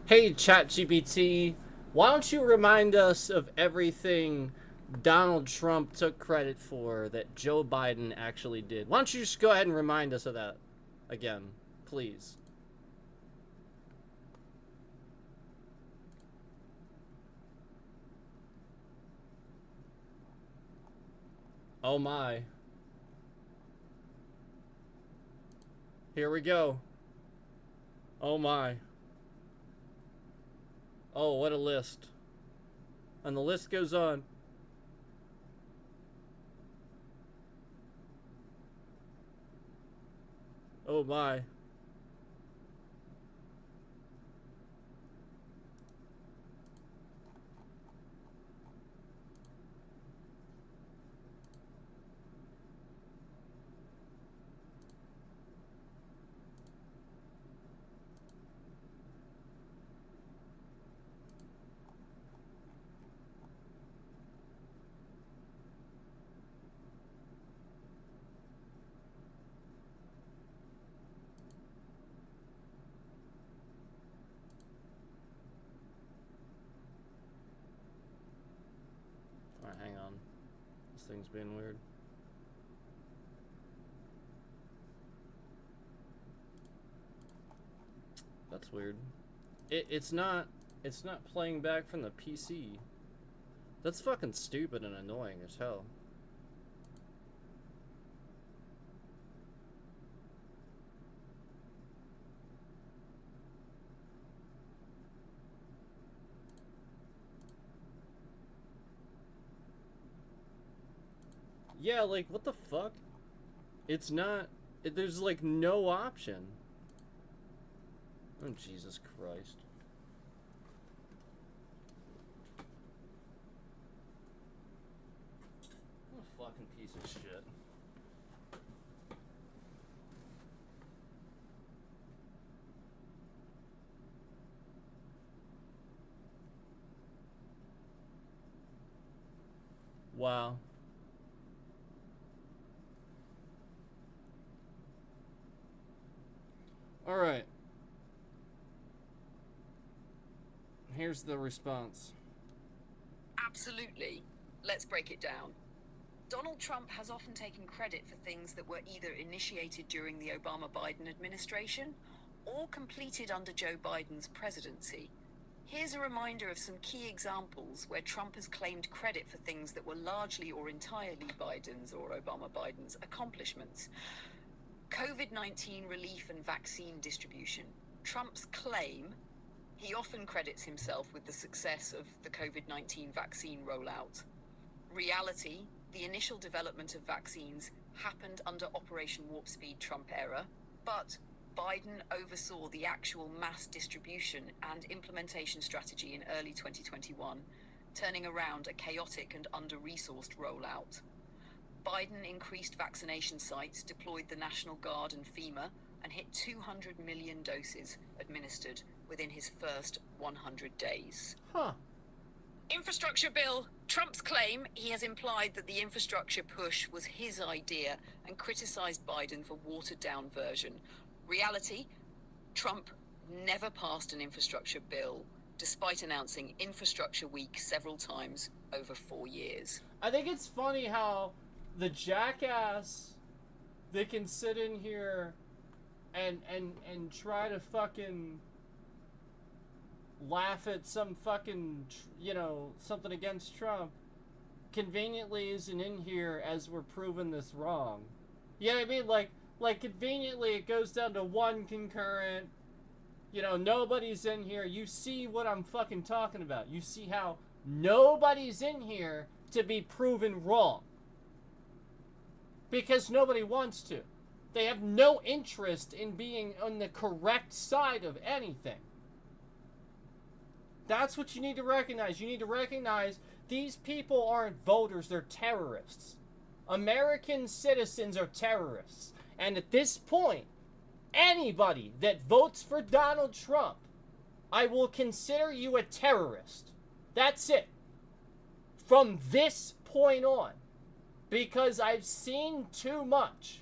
Hey, ChatGPT, why don't you remind us of everything Donald Trump took credit for that Joe Biden actually did? Why don't you just go ahead and remind us of that again, please? Oh my. Here we go. Oh my. Oh, what a list. And the list goes on. Oh my. Alright, hang on. This thing's being weird. That's weird. It's not playing back from the PC. That's fucking stupid and annoying as hell. Yeah, like, what the fuck? It's not... there's, like, no option. Oh, Jesus Christ. What a fucking piece of shit. Wow. Alright. Here's the response. Absolutely. Let's break it down. Donald Trump has often taken credit for things that were either initiated during the Obama-Biden administration or completed under Joe Biden's presidency. Here's a reminder of some key examples where Trump has claimed credit for things that were largely or entirely Biden's or Obama-Biden's accomplishments. COVID-19 relief and vaccine distribution. Trump's claim, he often credits himself with the success of the COVID-19 vaccine rollout. Reality, the initial development of vaccines happened under Operation Warp Speed Trump era, but Biden oversaw the actual mass distribution and implementation strategy in early 2021, turning around a chaotic and under-resourced rollout. Biden increased vaccination sites, deployed the National Guard and FEMA, and hit 200 million doses administered within his first 100 days. Huh. Infrastructure bill. Trump's claim, he has implied that the infrastructure push was his idea and criticized Biden for watered-down version. Reality, Trump never passed an infrastructure bill, despite announcing Infrastructure Week several times over 4 years. I think it's funny how the jackass that can sit in here and try to fucking laugh at some fucking, something against Trump, conveniently isn't in here as we're proving this wrong. You know what I mean? Like conveniently it goes down to one concurrent. You know, nobody's in here. You see what I'm fucking talking about. You see how nobody's in here to be proven wrong. Because nobody wants to. They have no interest in being on the correct side of anything. That's what you need to recognize. You need to recognize these people aren't voters, they're terrorists. American citizens are terrorists. And at this point, anybody that votes for Donald Trump, I will consider you a terrorist. That's it. From this point on. Because I've seen too much.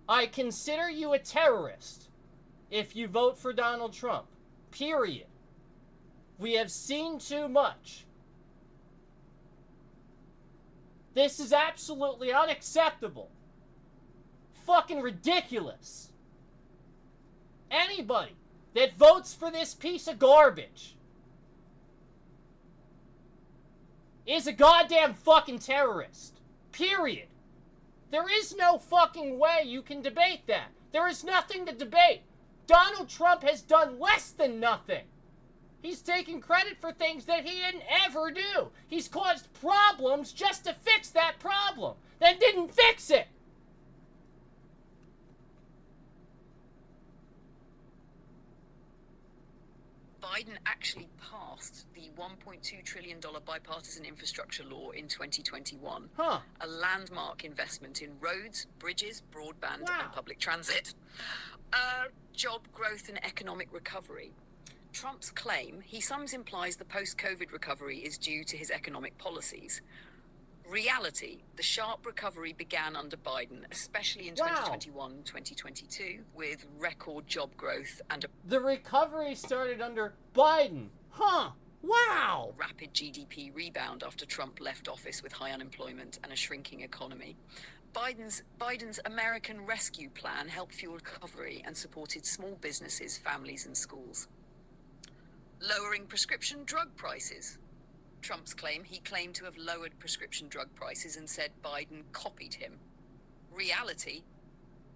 I consider you a terrorist if you vote for Donald Trump. Period. We have seen too much. This is absolutely unacceptable. Fucking ridiculous. Anybody that votes for this piece of garbage is a goddamn fucking terrorist. Period. There is no fucking way you can debate that. There is nothing to debate. Donald Trump has done less than nothing. He's taken credit for things that he didn't ever do. He's caused problems just to fix that problem. Then didn't fix it. Biden actually passed the $1.2 trillion bipartisan infrastructure law in 2021. Huh. A landmark investment in roads, bridges, broadband, Wow. and public transit. Job growth and economic recovery. Trump's claim, he sometimes implies the post-COVID recovery is due to his economic policies. Reality, the sharp recovery began under Biden, especially in Wow. 2021-2022, with record job growth and a The recovery started under Biden. Huh. Wow. rapid GDP rebound after Trump left office with high unemployment and a shrinking economy. Biden's American Rescue Plan helped fuel recovery and supported small businesses, families, and schools. Lowering prescription drug prices. Trump's claim, he claimed to have lowered prescription drug prices and said Biden copied him. Reality,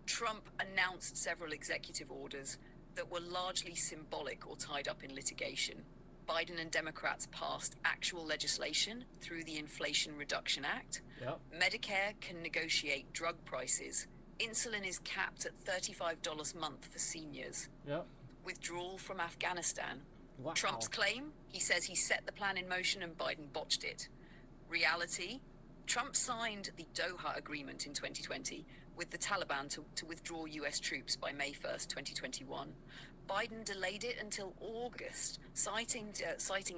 Trump announced several executive orders that were largely symbolic or tied up in litigation. Biden and Democrats passed actual legislation through the Inflation Reduction Act. Yep. Medicare can negotiate drug prices. Insulin is capped at $35 a month for seniors. Yep. Withdrawal from Afghanistan. Wow. Trump's claim, he says he set the plan in motion and Biden botched it. Reality, Trump signed the Doha Agreement in 2020 with the Taliban to withdraw US troops by May 1st, 2021. Biden delayed it until August, citing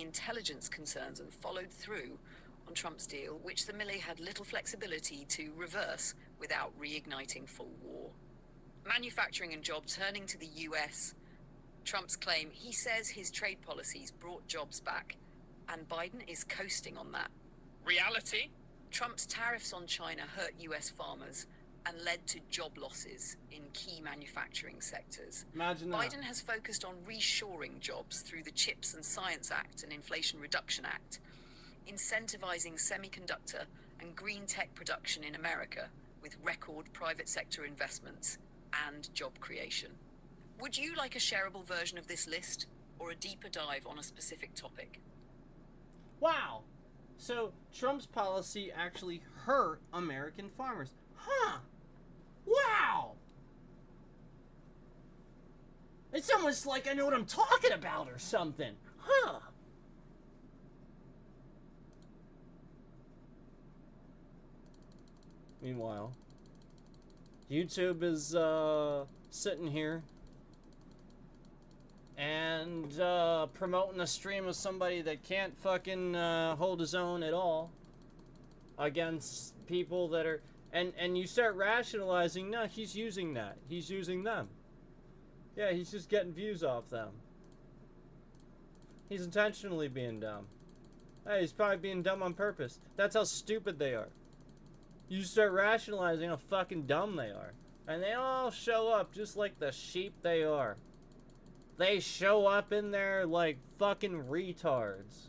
intelligence concerns, and followed through on Trump's deal, which the Milley had little flexibility to reverse without reigniting full war. Manufacturing and jobs turning to the US. Trump's claim, he says his trade policies brought jobs back, and Biden is coasting on that. Reality? Trump's tariffs on China hurt US farmers and led to job losses in key manufacturing sectors. Imagine that. Biden has focused on reshoring jobs through the CHIPS and Science Act and Inflation Reduction Act, incentivizing semiconductor and green tech production in America with record private sector investments and job creation. Would you like a shareable version of this list or a deeper dive on a specific topic? Wow. So Trump's policy actually hurt American farmers. Huh. Wow. It's almost like I know what I'm talking about or something. Huh. Meanwhile, YouTube is sitting here and promoting a stream of somebody that can't fucking hold his own at all against people that are, and you start rationalizing, no, he's using that. He's using them. Yeah, he's just getting views off them. He's intentionally being dumb. Hey, he's probably being dumb on purpose. That's how stupid they are. You start rationalizing how fucking dumb they are. And they all show up just like the sheep they are. They show up in there like fucking retards.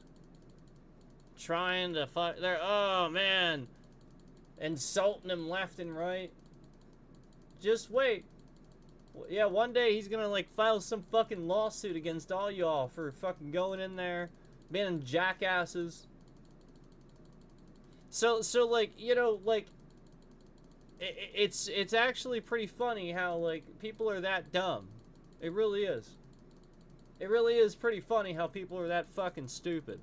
trying to fuck. They're, oh man, insulting him left and right. Just wait. Yeah, one day he's gonna like file some fucking lawsuit against all y'all for fucking going in there, being jackasses. So like, you know, like, it's actually pretty funny how like people are that dumb. It really is. It really is pretty funny how people are that fucking stupid.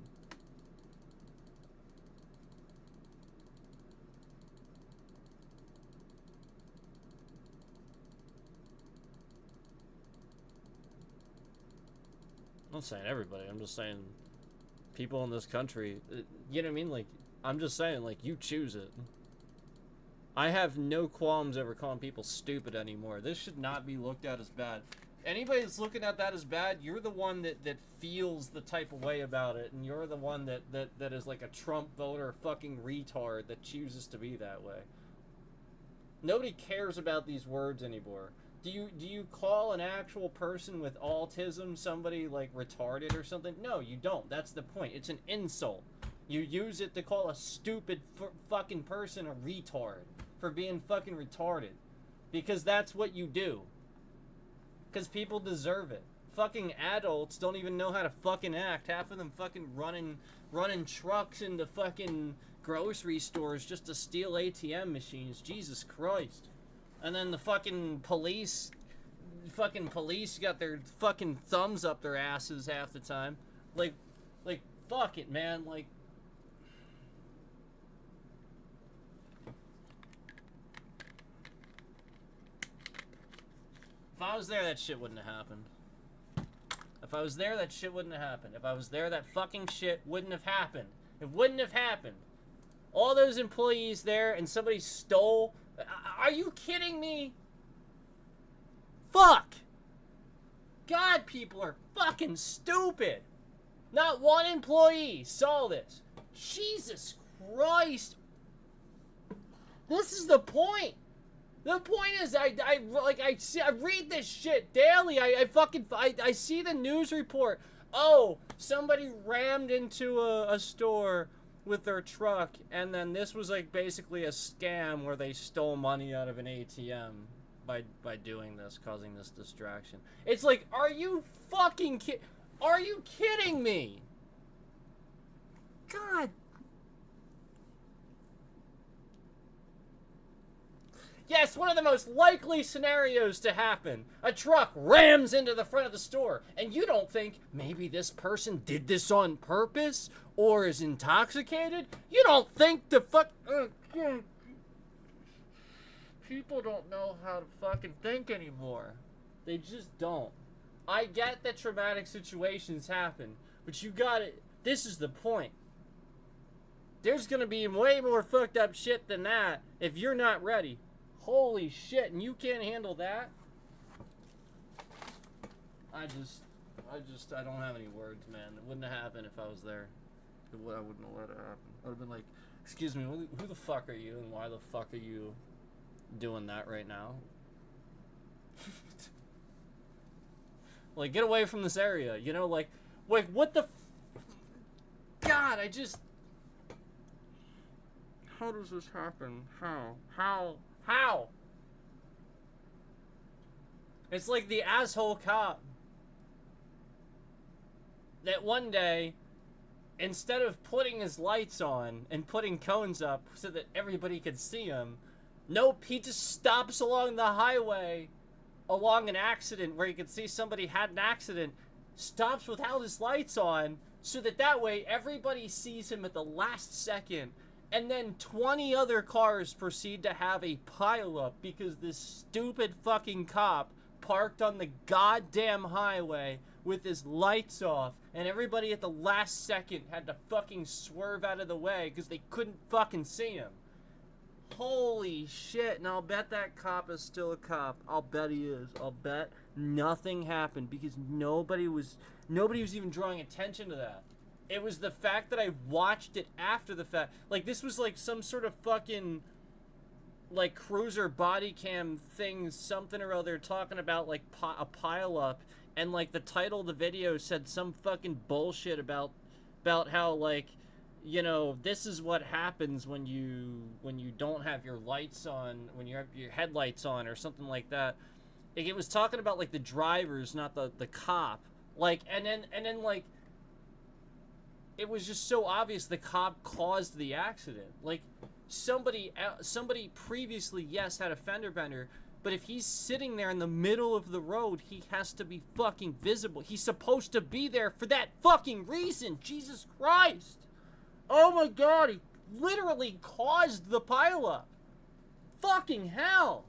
I'm not saying everybody, I'm just saying people in this country, you know what I mean? Like, I'm just saying, like, you choose it. I have no qualms over calling people stupid anymore. This should not be looked at as bad. Anybody that's looking at that as bad, you're the one that feels the type of way about it, and you're the one that is like a Trump voter fucking retard that chooses to be that way. Nobody cares about these words anymore. Do you call an actual person with autism somebody like retarded or something? No, you don't. That's the point. It's an insult. You use it to call a stupid fucking person a retard for being fucking retarded. Because that's what you do. Because people deserve it. Fucking adults don't even know how to fucking act. Half of them fucking running trucks into fucking grocery stores just to steal ATM machines. Jesus Christ. And then the fucking police got their fucking thumbs up their asses half the time. Like, fuck it, man. Like, if I was there, that shit wouldn't have happened. If I was there, that shit wouldn't have happened. If I was there, that fucking shit wouldn't have happened. It wouldn't have happened. All those employees there and somebody stole... Are you kidding me? Fuck! God, people are fucking stupid. Not one employee saw this. Jesus Christ. This is the point. The point is, I read this shit daily. I see the news report. Oh, somebody rammed into a store with their truck, and then this was like basically a scam where they stole money out of an ATM by doing this, causing this distraction. It's like, are you fucking are you kidding me? God. Yes, one of the most likely scenarios to happen. A truck rams into the front of the store, and you don't think maybe this person did this on purpose or is intoxicated? You don't think the people don't know how to fucking think anymore. They just don't. I get that traumatic situations happen, but you gotta... This is the point. There's gonna be way more fucked up shit than that if you're not ready. Holy shit, and you can't handle that? I don't have any words, man. It wouldn't have happened if I was there. I wouldn't have let it happen. I would have been like, excuse me, who the fuck are you, and why the fuck are you doing that right now? Like, get away from this area, you know, like what the God, how does this happen? How? It's like the asshole cop that one day, instead of putting his lights on and putting cones up so that everybody could see him, nope, he just stops along the highway along an accident where you could see somebody had an accident, stops without his lights on so that way everybody sees him at the last second. And then 20 other cars proceed to have a pileup because this stupid fucking cop parked on the goddamn highway with his lights off, and everybody at the last second had to fucking swerve out of the way because they couldn't fucking see him. Holy shit, and I'll bet that cop is still a cop. I'll bet he is. I'll bet nothing happened because nobody was even drawing attention to that. It was the fact that I watched it after the fact. Like, this was like some sort of fucking, like, cruiser body cam thing, something or other, talking about, like, a pileup. And, like, the title of the video said some fucking bullshit about how, like, you know, this is what happens when you don't have your lights on, when you have your headlights on or something like that. Like, it was talking about like the drivers, not the cop. Like, and then like, it was just so obvious the cop caused the accident. Like, somebody previously, yes, had a fender bender, but if he's sitting there in the middle of the road, he has to be fucking visible. He's supposed to be there for that fucking reason. Jesus Christ. Oh my God, he literally caused the pileup. Fucking hell.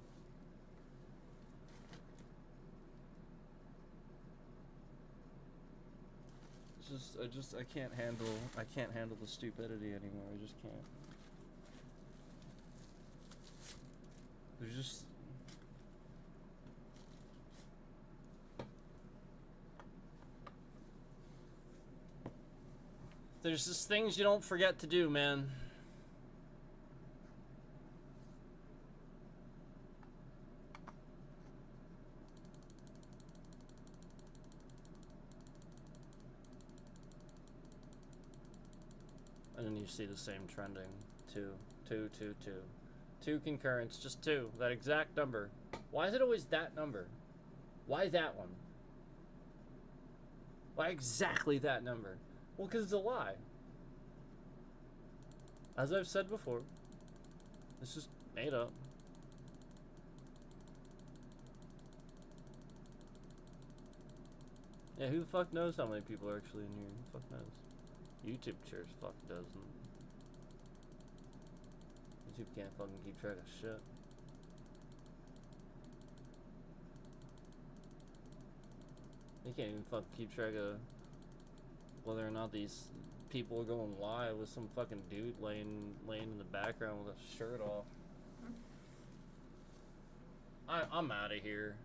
I can't handle the stupidity anymore. I just can't. There's just... There's just things you don't forget to do, man. And then you see the same trending. 2, 2, 2, 2. 2 concurrents, just 2. That exact number. Why is it always that number? Why that one? Why exactly that number? Well, because it's a lie. As I've said before, it's just made up. Yeah, who the fuck knows how many people are actually in here? Who the fuck knows? YouTube sure as fuck doesn't. YouTube can't fucking keep track of shit. They can't even fucking keep track of whether or not these people are going live with some fucking dude laying in the background with a shirt off. I'm out of here.